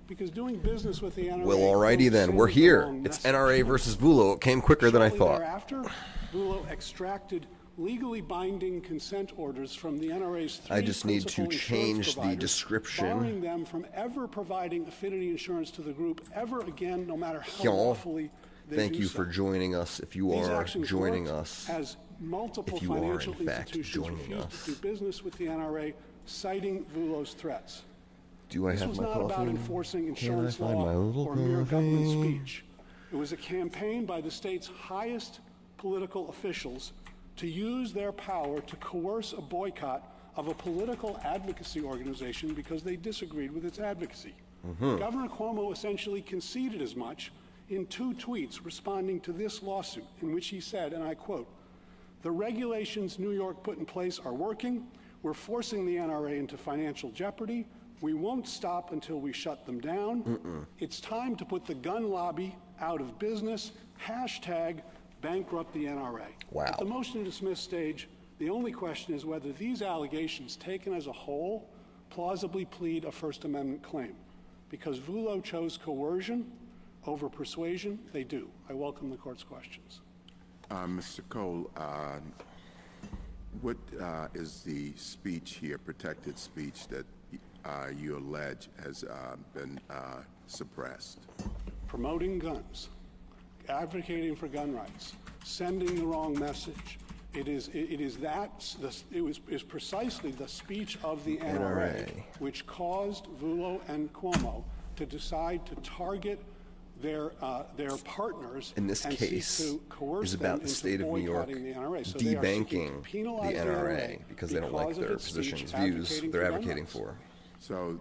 because doing business with the NRA... Well, alrighty then. We're here. It's NRA versus Vullo. It came quicker than I thought. Thereafter, Vullo extracted legally binding consent orders from the NRA's three I just need to principal change insurance the providers, description. barring them from ever providing affinity insurance to the group ever again, no matter how Y'all, lawfully they thank do you so. for joining us. If you These are actions joining worked us, as multiple if you are financial in fact institutions joining refused us, to do business with the NRA, citing Vullo's threats. do I This have was my not coffee? about enforcing insurance Can I find law my little or mere government coffee? speech. It was a campaign by the state's highest political officials to use their power to coerce a boycott of a political advocacy organization because they disagreed with its advocacy. Governor Cuomo essentially conceded as much in two tweets responding to this lawsuit, in which he said, and I quote, "The regulations New York put in place are working. We're forcing the NRA into financial jeopardy. We won't stop until we shut them down. It's time to put the gun lobby out of business. Hashtag bankrupt the NRA." Wow. At the motion to dismiss stage, the only question is whether these allegations, taken as a whole, plausibly plead a First Amendment claim. Because Vullo chose coercion over persuasion, they do. I welcome the court's questions. Mr. Cole, what is the speech here, protected speech, that you allege has been suppressed? Promoting guns, advocating for gun rights, sending the wrong message. It is precisely the speech of the NRA which caused Vullo and Cuomo to decide to target their partners In this and case, seek to coerce is about them the into state of New York boycotting the NRA. So they are seeking to debanking penalize the NRA because they don't like because of their its speech positions, views advocating they're for gun advocating rights. for. So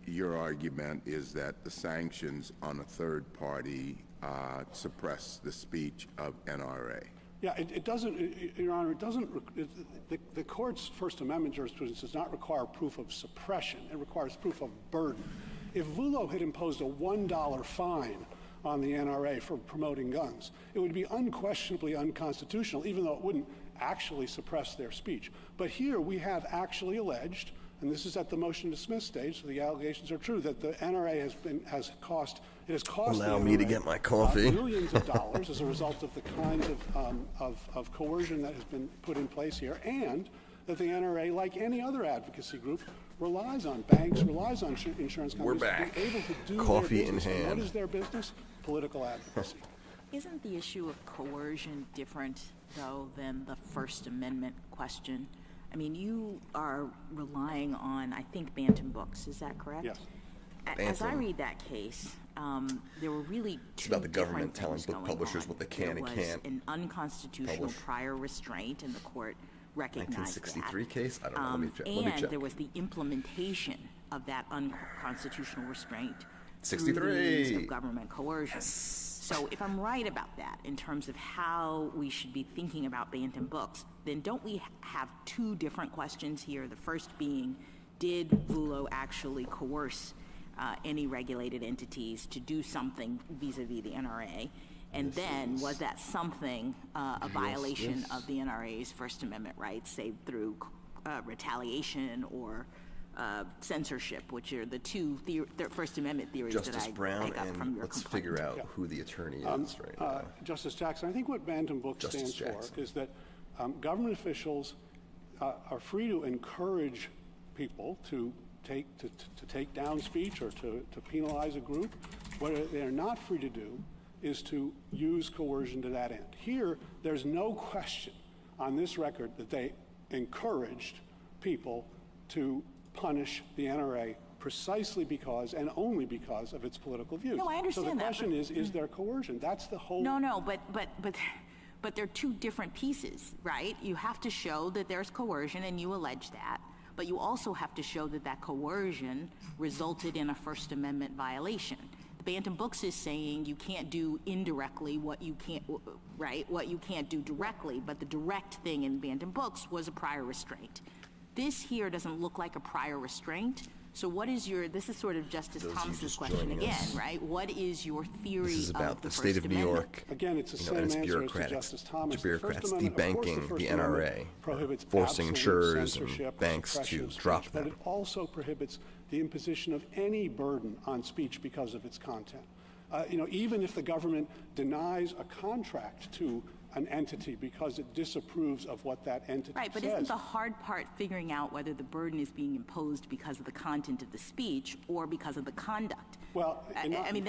your argument is that the sanctions on a third party suppress the speech of NRA? Yeah, it doesn't, Your Honor, it doesn't, the court's First Amendment jurisprudence does not require proof of suppression. It requires proof of burden. If Vullo had imposed a $1 fine on the NRA for promoting guns, it would be unquestionably unconstitutional, even though it wouldn't actually suppress their speech. But here we have actually alleged, and this is at the motion to dismiss stage, so the allegations are true, that the NRA has cost Allow the me to NRA, get my coffee. millions of dollars as a result of the kinds of coercion that has been put in place here, and that the NRA, like any other advocacy group, relies on banks, relies on insurance companies We're back. to be able to do Coffee their in business. And hand. what is their business? Political advocacy. Isn't the issue of coercion different, though, than the First Amendment question? I mean, you are relying on, I think, Bantam Books. Is that correct? Yes. As I Bantam. read that case, there were really two about the government different telling things book going publishers on. what they can and There was can't an unconstitutional publish. prior restraint, and the court recognized 1963 that. case? I don't know. Let me check. And there was the implementation of that unconstitutional restraint through the 63. means of government coercion. So if I'm right about that in terms of how we should be thinking about Bantam Books, then don't we have two different questions here? The first being, did Vullo actually coerce any regulated entities to do something vis-a-vis the NRA? And then, was that something a violation of the NRA's First Amendment rights, say through retaliation or censorship, which are the two First Amendment theories Justice that I Brown, pick up from and your let's complaint. figure out who the attorney is right now. Justice Jackson, I think what Bantam Books Justice stands Jackson. for is that government officials are free to encourage people to take down speech or to penalize a group. What they are not free to do is to use coercion to that end. Here, there's no question on this record that they encouraged people to punish the NRA precisely because and only because of its political views. No, I understand that. So the that, question is there coercion? That's the whole... No, but they're two different pieces, right? You have to show that there's coercion, and you allege that, but you also have to show that that coercion resulted in a First Amendment violation. The Bantam Books is saying you can't do indirectly what you can't, right? What you can't do directly, but the direct thing in Bantam Books was a prior restraint. This here doesn't look like a prior restraint, So what is this is sort of Justice Those of you Thomas's just question joining again, us. right? What is your theory This is of about the the state First of New Amendment? York. Again, it's the And same its answer as to bureaucrats, Justice Thomas. bureaucrats The First Amendment, of course, the debanking First the Amendment NRA, prohibits forcing absolute insurers and censorship, banks suppression to of speech, drop but them. it also prohibits the imposition of any burden on speech because of its content. Even if the government denies a contract to an entity because it disapproves of what that entity Right, but says. isn't the hard part figuring out whether the burden is being imposed because of the content of the speech or because of the conduct? Well, I mean,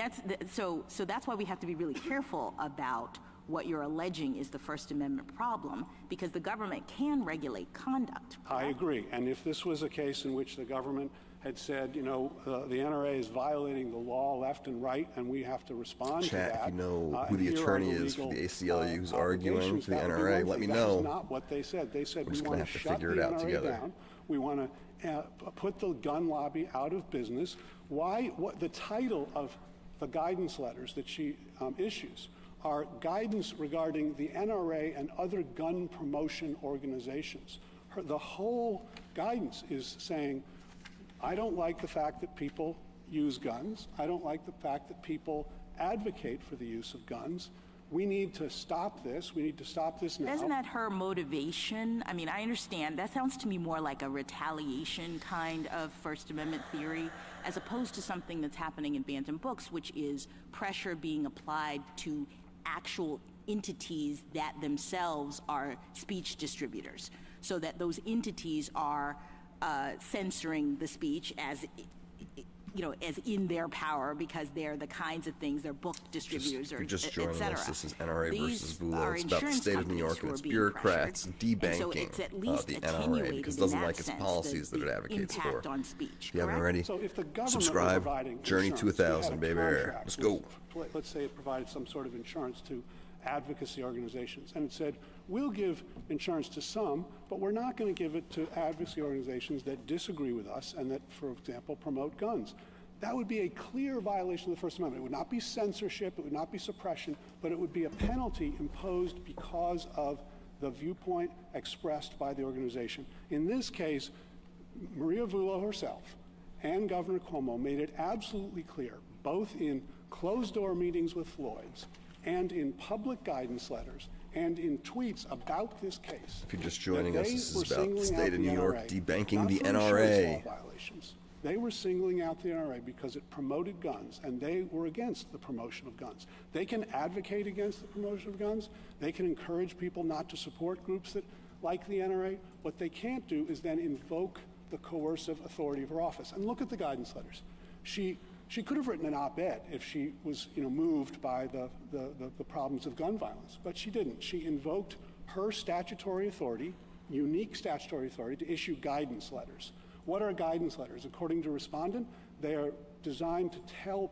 so that's why we have to be really careful about what you're alleging is the First Amendment problem, because the government can regulate conduct. I agree. And if this was a case in which the government had said, the NRA is violating the law left and right, and we have to respond to that. Chat, you know who and the here are attorney is for the legal, ACLU who's arguing obligations, for the that would be NRA. one Let me thing. That know. is not what they said. They said we just want gonna to have to shut the figure it out NRA together. down. We want to put the gun lobby out of business. What the title of the guidance letters that she issues are guidance regarding the NRA and other gun promotion organizations. The whole guidance is saying, I don't like the fact that people use guns. I don't like the fact that people advocate for the use of guns. We need to stop this. We need to stop this now. Isn't that her motivation? I mean, I understand. That sounds to me more like a retaliation kind of First Amendment theory, as opposed to something that's happening in Bantam Books, which is pressure being applied to actual entities that themselves are speech distributors, so that those entities are censoring the speech as in their power, because they're the kinds of things, they're book distributors, If you're just joining et cetera. us, this is NRA These versus Vullo. are It's about the insurance state of New York companies and who its are being bureaucrats pressured. debanking And so it's at least the NRA attenuated because it in doesn't that like its sense, policies that it the advocates impact for. on speech, If you haven't correct? already, So if the government subscribe. were providing Journey to insurance, we had 1,000, a baby. contract Let's go. let's say it provided some sort of insurance to advocacy organizations, and it said, we'll give insurance to some, but we're not going to give it to advocacy organizations that disagree with us and that, for example, promote guns. That would be a clear violation of the First Amendment. It would not be censorship, it would not be suppression, but it would be a penalty imposed because of the viewpoint expressed by the organization. In this case, Maria Vullo herself and Governor Cuomo made it absolutely clear, both in closed-door meetings with Floyd's and in public guidance letters and in tweets about this case. If you're just joining us, this is about the singling state out of New York NRA, debanking not the for insurance NRA. law violations. They were singling out the NRA because it promoted guns, and they were against the promotion of guns. They can advocate against the promotion of guns. They can encourage people not to support groups that like the NRA. What they can't do is then invoke the coercive authority of her office. And look at the guidance letters. She could have written an op-ed if she was, moved by the problems of gun violence, but she didn't. She invoked her statutory authority, unique statutory authority, to issue guidance letters. What are guidance letters? According to respondent, they are designed to tell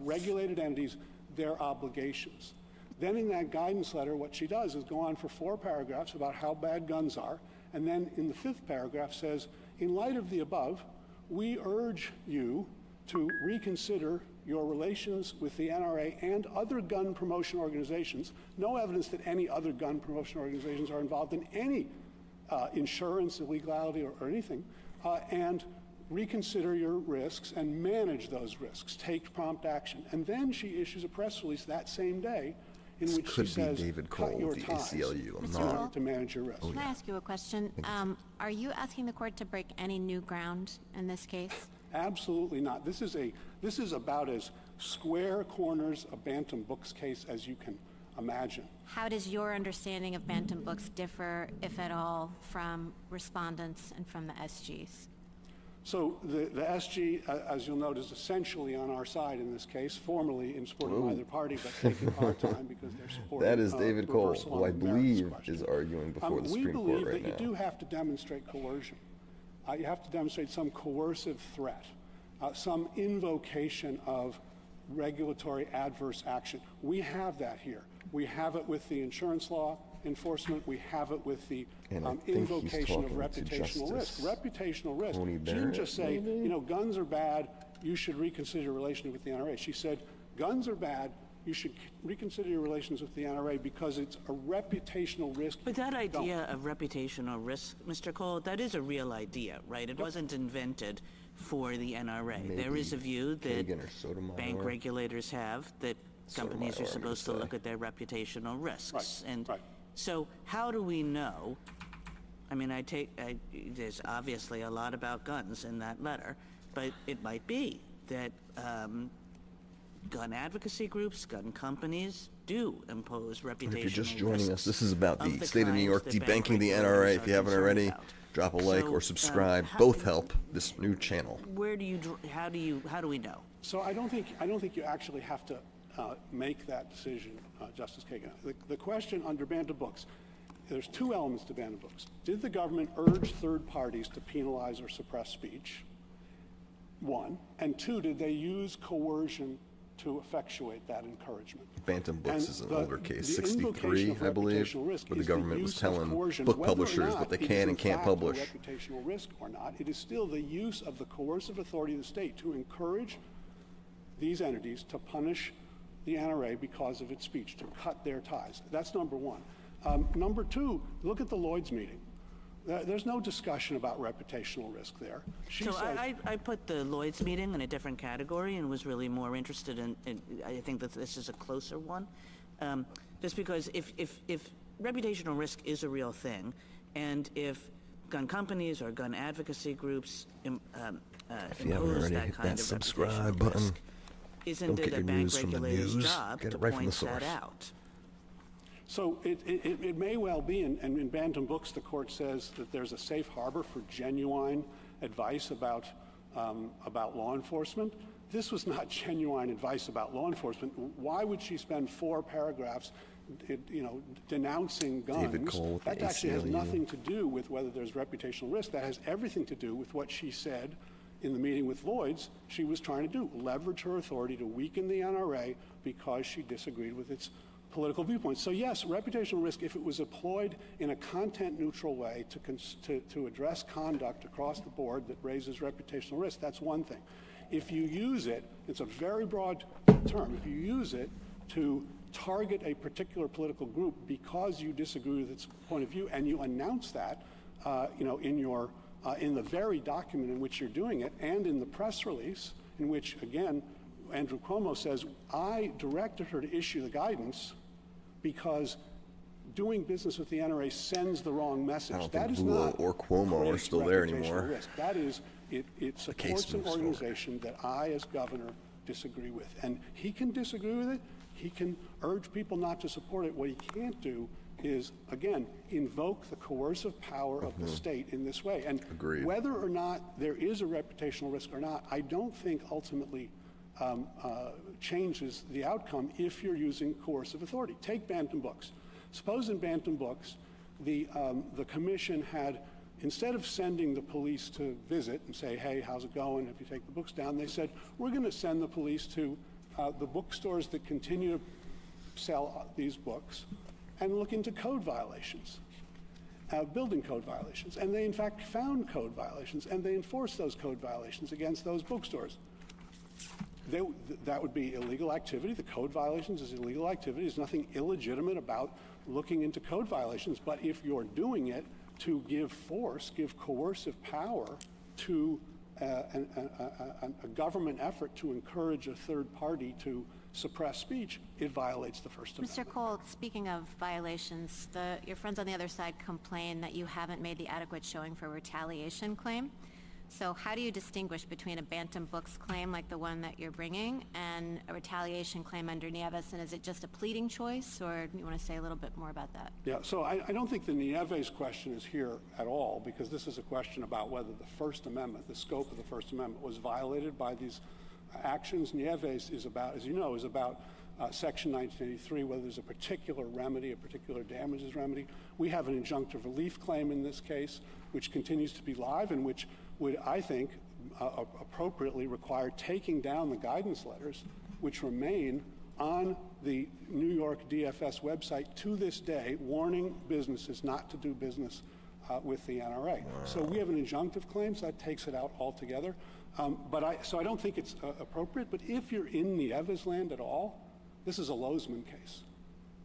regulated entities their obligations. Then in that guidance letter, what she does is go on for 4 paragraphs about how bad guns are, and then in the 5th paragraph says, in light of the above, we urge you to reconsider your relations with the NRA and other gun promotion organizations. No evidence that any other gun promotion organizations are involved in any insurance, illegality, or anything, and reconsider your risks and manage those risks. Take prompt action. And then she issues a press release that same day in which she Could be says, David cut Cole your of the ties ACLU. I'm in not. order to manage your risk. Can I ask you a question? Are you asking the court to break any new ground in this case? Absolutely not. This is about as square corners a Bantam Books case as you can imagine. How does your understanding of Bantam Books differ, if at all, from respondents and from the SGs? So the SG, as you'll note, is essentially on our side in this case, formally in support of neither party, but taking our time because they're supporting That is David Cole, reversal who I on the merits believe question. is arguing before the Supreme Court We believe right that now. you do have to demonstrate coercion. You have to demonstrate some coercive threat, some invocation of regulatory adverse action. We have that here. We have it with the insurance law enforcement. We have it with the And I think he's invocation of talking to reputational risk. Justice Reputational risk. Tony She Barrett, didn't just say, maybe? guns are bad, you should reconsider your relationship with the NRA. She said, guns are bad, you should reconsider your relations with the NRA because it's a reputational risk. But that Don't. idea of reputational risk, Mr. Cole, that is a real idea, right? It wasn't invented for the NRA. There is a view that Kagan or Sotomayor. bank regulators have that companies Sotomayor, are I'm gonna supposed to say. look at their reputational risks. Right, And right. so how do we know? I mean, there's obviously a lot about guns in that letter, but it might be that gun advocacy groups, gun companies do impose reputational If you're just joining us, risks this is about of the state of New York kinds that debanking the bank NRA. regulators If are you haven't concerned already, about. drop a like So, or subscribe. how- Both help this new channel. Where do you, how do we know? So I don't think you actually have to make that decision, Justice Kagan. The question under Bantam Books, there's two elements to Bantam Books. Did the government urge third parties to penalize or suppress speech? One. And two, did they use coercion to effectuate that encouragement? Bantam Books And is an the- older case, the 63, invocation of I believe, reputational risk where the is government was use of telling coercion, book whether or publishers not what they it is can in and can't fact a publish. reputational risk or not. It is still the use of the coercive authority of the state to encourage these entities to punish the NRA because of its speech, to cut their ties. That's number one. Number two, look at the Lloyd's meeting. There's no discussion about reputational risk there. She So says, I put the Lloyd's meeting in a different category and was really more interested in I think that this is a closer one. Just because if reputational risk is a real thing, and if gun companies or gun advocacy groups If you haven't impose already, that hit kind that of subscribe reputational button. risk, isn't Don't it get a your bank news from the regulator's news. job Get to it right from point the that source. out? so it may well be, and in Bantam Books, the court says that there's a safe harbor for genuine advice about law enforcement. This was not genuine advice about law enforcement. Why would she spend 4 paragraphs, denouncing guns? David Cole with the That actually has ACLU. nothing to do with whether there's reputational risk. That has everything to do with what she said in the meeting with Lloyd's she was trying to do, leverage her authority to weaken the NRA because she disagreed with its political viewpoints. So yes, reputational risk, if it was employed in a content-neutral way to address conduct across the board that raises reputational risk, that's one thing. If you use it, it's a very broad term, if you use it to target a particular political group because you disagree with its point of view and you announce that, in the very document in which you're doing it and in the press release in which, again, Andrew Cuomo says, I directed her to issue the guidance because doing business with the NRA sends the wrong message. I don't That think is Vullo not or Cuomo are creates still there reputational anymore. risk. That is, it supports an moves forward. organization that I, as governor, disagree with. And he can disagree with it. He can urge people not to support it. What he can't do is, again, invoke the coercive power of the state in this way. And Agreed. whether or not there is a reputational risk or not, I don't think ultimately changes the outcome if you're using coercive authority. Take Bantam Books. Suppose in Bantam Books, the commission had, instead of sending the police to visit and say, hey, how's it going, if you take the books down, they said, we're going to send the police to the bookstores that continue to sell these books and look into code violations, building code violations. And they, in fact, found code violations, and they enforced those code violations against those bookstores. That would be illegal activity. The code violations is illegal activity. There's nothing illegitimate about looking into code violations. But if you're doing it to give force, give coercive power to a government effort to encourage a third party to suppress speech, it violates the First Amendment. Mr. Cole, speaking of violations, your friends on the other side complain that you haven't made the adequate showing for a retaliation claim. So how do you distinguish between a Bantam Books claim like the one that you're bringing and a retaliation claim under Nieves? And is it just a pleading choice, or do you want to say a little bit more about that? Yeah, so I don't think the Nieves question is here at all, because this is a question about whether the First Amendment, the scope of the First Amendment, was violated by these actions. Nieves is about, as you know, is about Section 1983, whether there's a particular remedy, a particular damages remedy. We have an injunctive relief claim in this case, which continues to be live and which would, I think, appropriately require taking down the guidance letters, which remain on the New York DFS website to this day, warning businesses not to do business with the NRA. So we have an injunctive claim, so that takes it out altogether. So I don't think it's appropriate, but if you're in Nieves land at all, this is a Lozman case.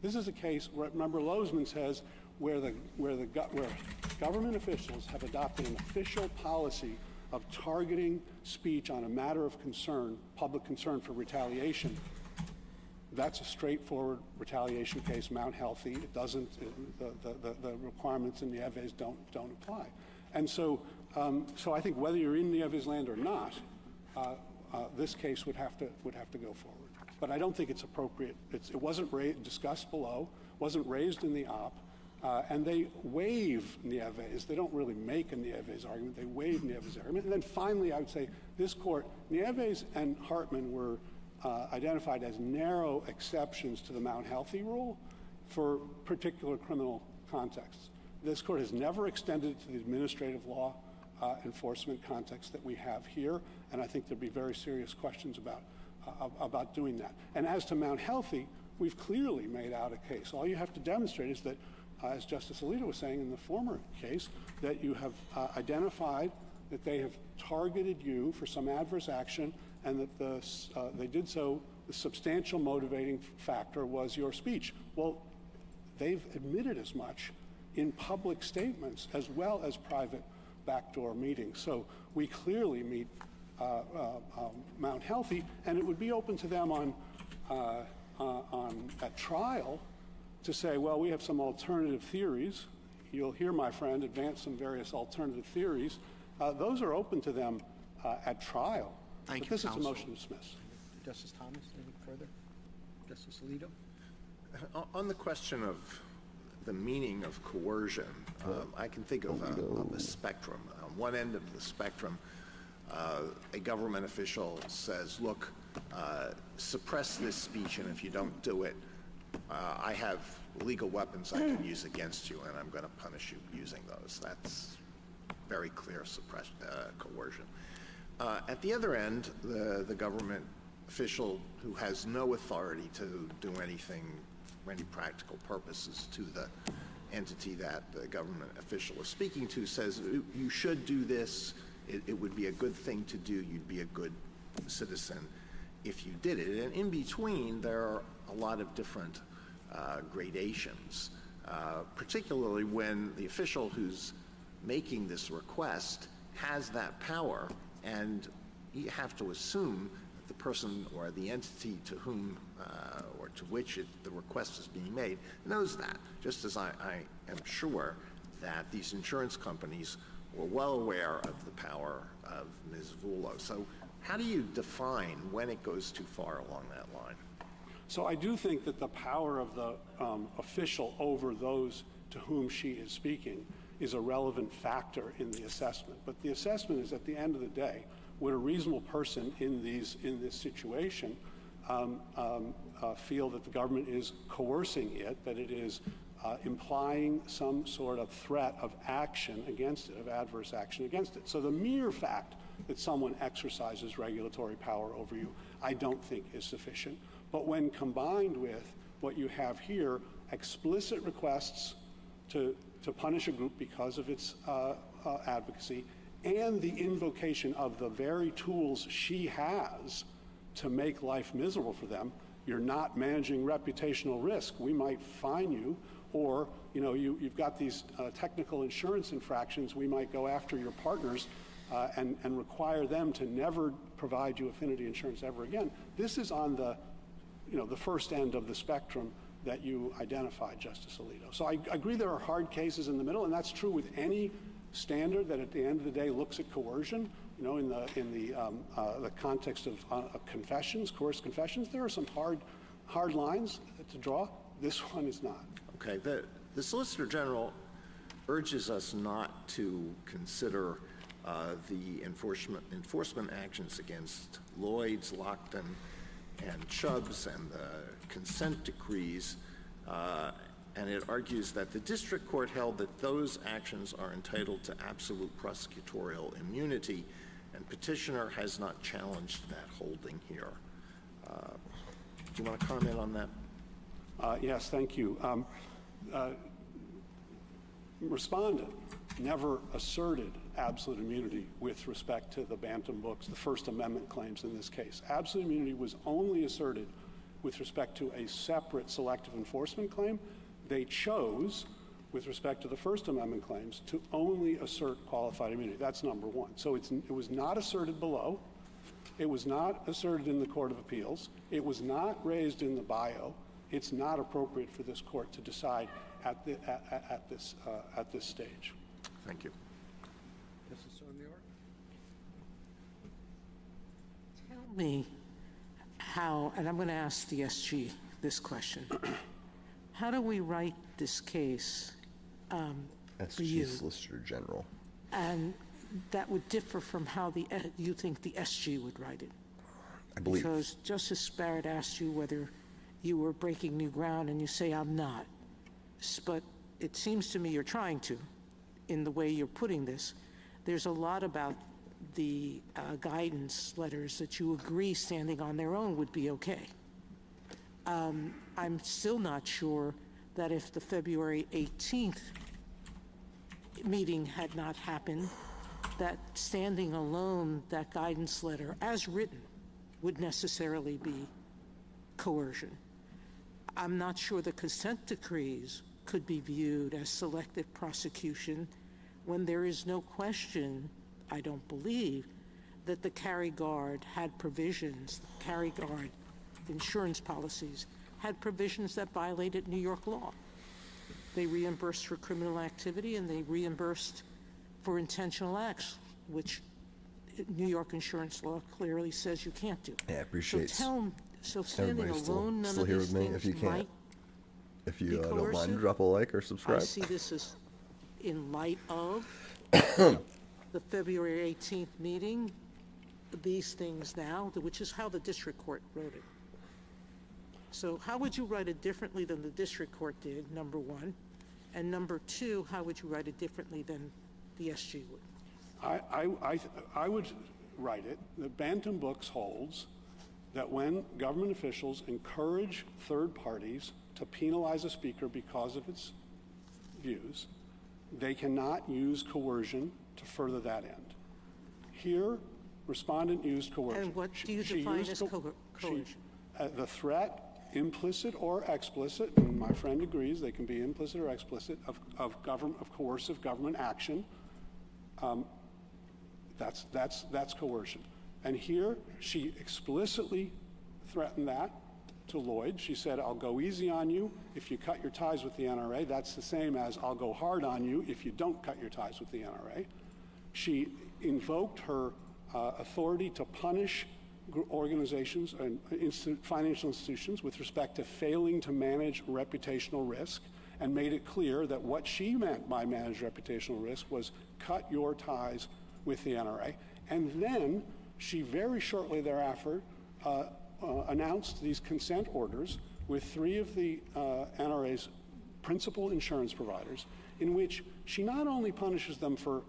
This is a case where, remember, Lozman says where government officials have adopted an official policy of targeting speech on a matter of concern, public concern for retaliation, that's a straightforward retaliation case, Mount Healthy. It doesn't, the requirements in Nieves don't apply. And so I think whether you're in Nieves land or not, this case would have to go forward. But I don't think it's appropriate. It wasn't discussed below, wasn't raised in the op, and they waive Nieves. They don't really make a Nieves argument. They waive Nieves argument. And then finally, I would say this court, Nieves and Hartman were identified as narrow exceptions to the Mount Healthy rule for particular criminal contexts. This court has never extended it to the administrative law enforcement context that we have here, and I think there'd be very serious questions about doing that. And as to Mount Healthy, we've clearly made out a case. All you have to demonstrate is that, as Justice Alito was saying in the former case, that you have identified that they have targeted you for some adverse action, and that they did so, the substantial motivating factor was your speech. Well, they've admitted as much in public statements as well as private backdoor meetings. So we clearly meet Mount Healthy, and it would be open to them at trial to say, well, we have some alternative theories. You'll hear my friend advance some various alternative theories. Those are open to them at trial. Thank but you, this counsel. is a motion to dismiss. Justice Thomas, anything further? Justice Alito? On the question of the meaning of coercion, I can think of a spectrum. On one end of the spectrum, a government official says, look, suppress this speech, and if you don't do it, I have legal weapons I can use against you, and I'm going to punish you using those. That's very clear coercion. At the other end, the government official who has no authority to do anything for any practical purposes to the entity that the government official is speaking to says, you should do this, it would be a good thing to do, you'd be a good citizen if you did it. And in between, there are a lot of different gradations, particularly when the official who's making this request has that power, and you have to assume that the person or the entity to whom or to which the request is being made knows that, just as I am sure that these insurance companies were well aware of the power of Ms. Vullo. So how do you define when it goes too far along that line? So I do think that the power of the official over those to whom she is speaking is a relevant factor in the assessment. But the assessment is, at the end of the day, would a reasonable person in this situation feel that the government is coercing it, that it is implying some sort of threat of action against it, of adverse action against it. So the mere fact that someone exercises regulatory power over you, I don't think is sufficient. But when combined with what you have here, explicit requests to punish a group because of its advocacy, and the invocation of the very tools she has to make life miserable for them, you're not managing reputational risk. We might fine you, or you've got these technical insurance infractions. We might go after your partners and require them to never provide you affinity insurance ever again. This is on the first end of the spectrum that you identified, Justice Alito. So I agree there are hard cases in the middle, and that's true with any standard that at the end of the day looks at coercion. In the context of confessions, coerced confessions, there are some hard lines to draw. This one is not. Okay, the Solicitor General urges us not to consider the enforcement actions against Lloyd's, Lockton, and Chubbs, and the consent decrees, and it argues that the district court held that those actions are entitled to absolute prosecutorial immunity, and petitioner has not challenged that holding here. Do you want to comment on that? Yes, thank you. Respondent never asserted absolute immunity with respect to the Bantam books, the First Amendment claims in this case. Absolute immunity was only asserted with respect to a separate selective enforcement claim. They chose with respect to the First Amendment claims to only assert qualified immunity. That's number one. So it was not asserted below. It was not asserted in the Court of Appeals. It was not raised in the bio. It's not appropriate for this court to decide at this stage. Thank you. Justice Sotomayor? Tell me how, and I'm going to ask the SG this question. How do we write this case for you? SG Solicitor General. And that would differ from how you think the SG would write it. I believe. Because Justice Barrett asked you whether you were breaking new ground, and you say, I'm not. But it seems to me you're trying to, in the way you're putting this. There's a lot about the guidance letters that you agree standing on their own would be okay. I'm still not sure that if the February 18th meeting had not happened, that standing alone, that guidance letter, as written, would necessarily be coercion. I'm not sure the consent decrees could be viewed as selective prosecution when there is no question, I don't believe, that the carry guard had provisions, the carry guard insurance policies had provisions that violated New York law. They reimbursed for criminal activity and they reimbursed for intentional acts, which New York insurance law clearly says you can't do. Yeah, I appreciate So standing everybody alone, none still of here these with me. If things you might can't, if you be don't mind, coercive. drop a like or I subscribe. see this as in light of the February 18th meeting, these things now, which is how the district court wrote it. So how would you write it differently than the district court did, number one? And number two, how would you write it differently than the SG would? I would write it that Bantam Books holds that when government officials encourage third parties to penalize a speaker because of its views, they cannot use coercion to further that end. Here, respondent used coercion. And what do you define as coercion? The threat, implicit or explicit, and my friend agrees they can be implicit or explicit, of coercive government action. That's coercion. And here, she explicitly threatened that to Lloyd. She said, I'll go easy on you if you cut your ties with the NRA. That's the same as I'll go hard on you if you don't cut your ties with the NRA. She invoked her authority to punish organizations and financial institutions with respect to failing to manage reputational risk, and made it clear that what she meant by manage reputational risk was cut your ties with the NRA. And then she very shortly thereafter announced these consent orders with 3 of the NRA's principal insurance providers, in which she not only punishes them for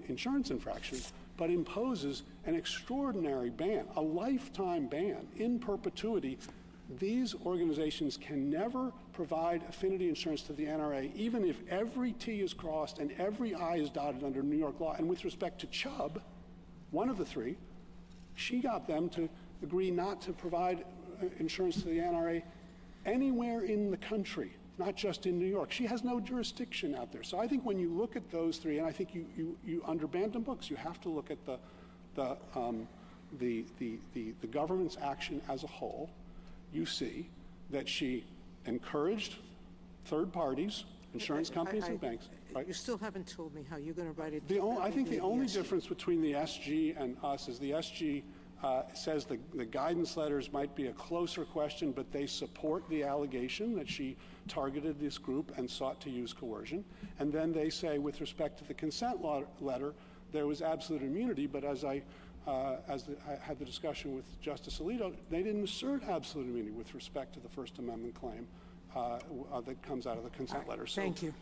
insurance infractions, but imposes an extraordinary ban, a lifetime ban, in perpetuity. These organizations can never provide affinity insurance to the NRA, even if every T is crossed and every I is dotted under New York law. And with respect to Chubb, one of the 3, she got them to agree not to provide insurance to the NRA anywhere in the country, not just in New York. She has no jurisdiction out there. So I think when you look at those 3, and I think you under Bantam Books, you have to look at the government's action as a whole. You see that she encouraged third parties, insurance companies and banks. Right? You still haven't told me how you're going to write it. I think the differently only than difference between the SG and us is the SG says the guidance letters might be a closer question, but they support the allegation that she targeted this group and sought to use coercion. And then they say, with respect to the consent letter, there was absolute immunity, but as I had the discussion with Justice Alito, they didn't assert absolute immunity with respect to the First Amendment claim that comes out of the consent letter. So, Thank you.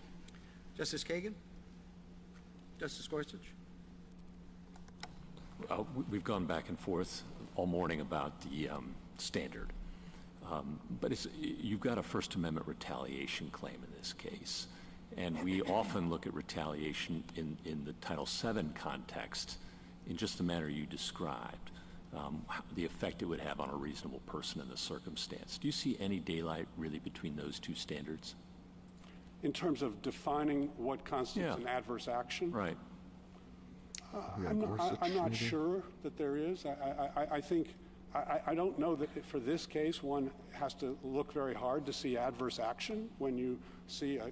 Justice Kagan? Justice Gorsuch? We've gone back and forth all morning about the standard. But you've got a First Amendment retaliation claim in this case. And we often look at retaliation in the Title VII context in just the manner you described, the effect it would have on a reasonable person in the circumstance. Do you see any daylight really between those two standards? in terms of defining what constitutes Yeah. an adverse action. Right. I'm not sure that there is. I think, I don't know that for this case, one has to look very hard to see adverse action when you see a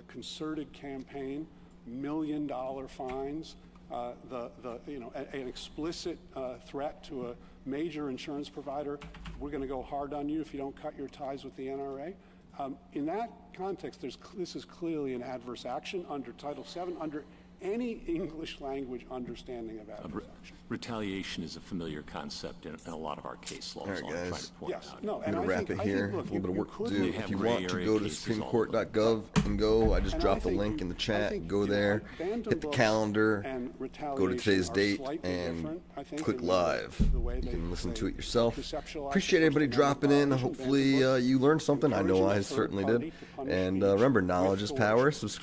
concerted campaign, $1 million fines, an explicit threat to a major insurance provider. We're going to go hard on you if you don't cut your ties with the NRA. In that context, this is clearly an adverse action under Title VII, under any English language understanding of adverse action. Retaliation is a familiar concept in a lot of our case laws. All right, all I'm trying guys. to point Yes, out. no, I'm and going to wrap it here. look, A little bit of work to you do. They If have you gray want to area go to cases all supremecort.gov and go, I just And dropped the think link in the I chat. think, Go you know, there, abandoned hit the books calendar, and go to retaliation today's are date, slightly and different, I think, click in live. the way You they- can listen they to it yourself. conceptualize Appreciate the everybody First dropping in. Amendment Hopefully violation. you learned something. I know Encouraging I a third certainly party did. to punish And speech remember, with knowledge is power. coercion. Subscribe